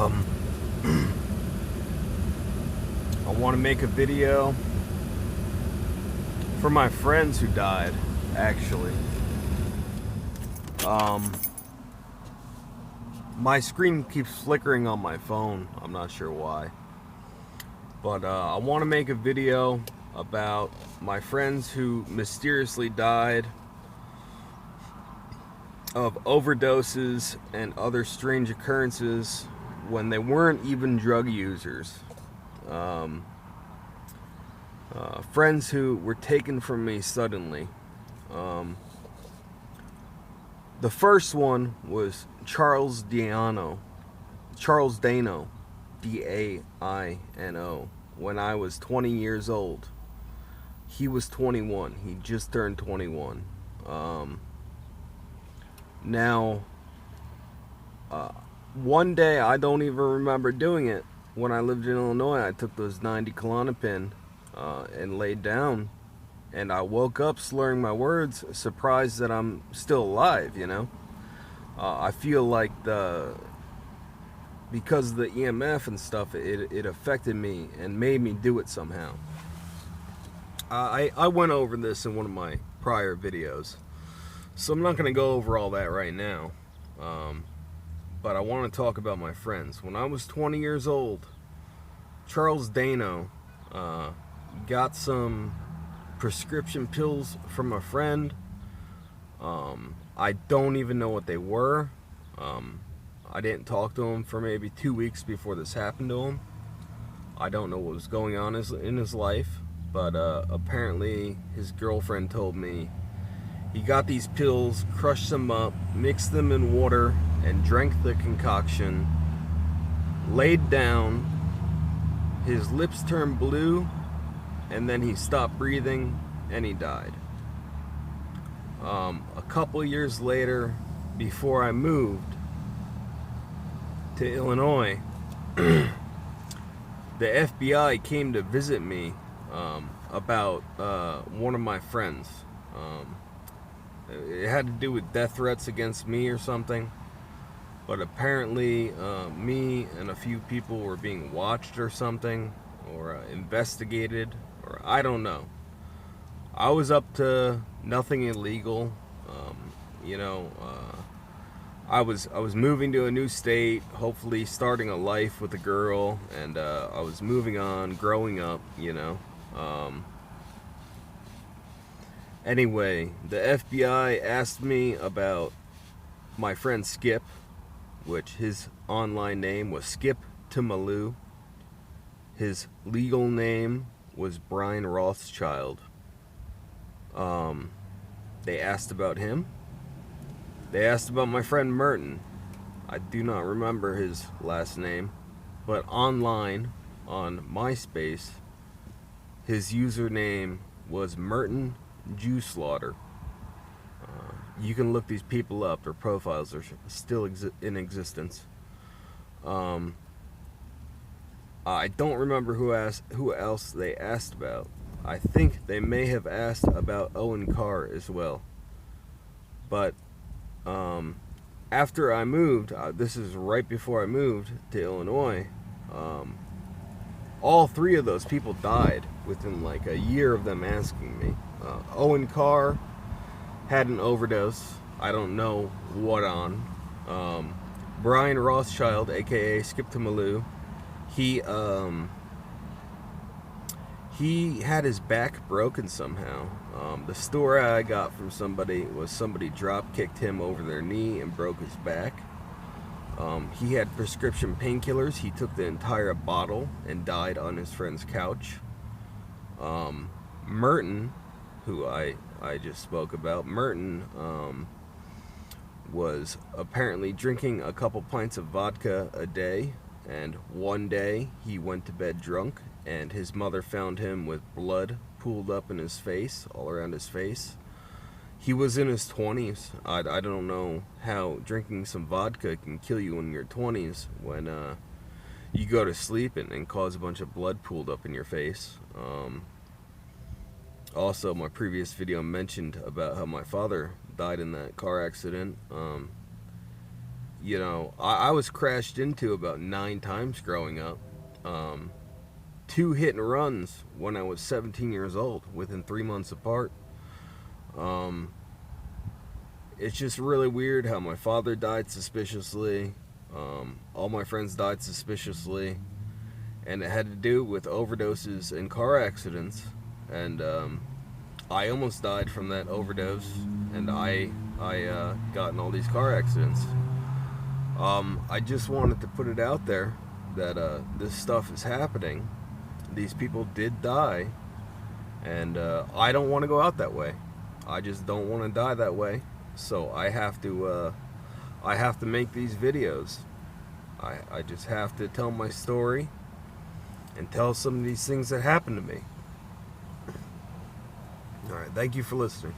Um, I want to make a video for my friends who died, actually. Um, my screen keeps flickering on my phone. I'm not sure why. But I want to make a video about my friends who mysteriously died of overdoses and other strange occurrences when they weren't even drug users. Friends who were taken from me suddenly. The first one was Charles Dano, Daino, when I was 20 years old. He was 21. He just turned 21. Now, one day, I don't even remember doing it. When I lived in Illinois, I took those 90 Klonopin and laid down. And I woke up slurring my words, surprised that I'm still alive, you know? I feel like because of the EMF and stuff, it affected me and made me do it somehow. I went over this in one of my prior videos, so I'm not going to go over all that right now. But I want to talk about my friends. When I was 20 years old, Charles Dano got some prescription pills from a friend. I don't even know what they were. I didn't talk to him for maybe 2 weeks before this happened to him. I don't know what was going on in his life, but apparently his girlfriend told me he got these pills, crushed them up, mixed them in water, and drank the concoction, laid down, his lips turned blue, and then he stopped breathing, and he died. A couple years later, before I moved to Illinois, the FBI came to visit me about one of my friends. It had to do with death threats against me or something. But apparently, me and a few people were being watched or something, or investigated, or I don't know. I was up to nothing illegal. I was moving to a new state, hopefully starting a life with a girl, and I was moving on, growing up, Anyway, the FBI asked me about my friend Skip, which his online name was Skip Tumalu. His legal name was Brian Rothschild. They asked about him. They asked about my friend Merton. I do not remember his last name, but online on MySpace, his username was Merton Jewslaughter. You can look these people up. Their profiles are still in existence. I don't remember who else they asked about. I think they may have asked about Owen Carr as well. But after I moved, this is right before I moved to Illinois, all three of those people died within like a year of them asking me. Owen Carr had an overdose. I don't know what on. Brian Rothschild, aka Skip Tumalu, he had his back broken somehow. The story I got from somebody was somebody drop kicked him over their knee and broke his back. He had prescription painkillers. He took the entire bottle and died on his friend's couch. Merton, who I just spoke about, Merton was apparently drinking a couple pints of vodka a day, and one day he went to bed drunk, and his mother found him with blood pooled up in his face, all around his face. He was in his 20s. I don't know how drinking some vodka can kill you in your 20s when you go to sleep and cause a bunch of blood pooled up in your face. Also, my previous video mentioned about how my father died in that car accident. you know, I was crashed into about 9 times growing up. 2 hit and runs when I was 17 years old, within 3 months apart. It's just really weird how my father died suspiciously. All my friends died suspiciously, and it had to do with overdoses and car accidents. And I almost died from that overdose, and I got in all these car accidents. I just wanted to put it out there that this stuff is happening. These people did die, and I don't want to go out that way. I just don't want to die that way. So I have to make these videos. I just have to tell my story and tell some of these things that happened to me. All right, thank you for listening.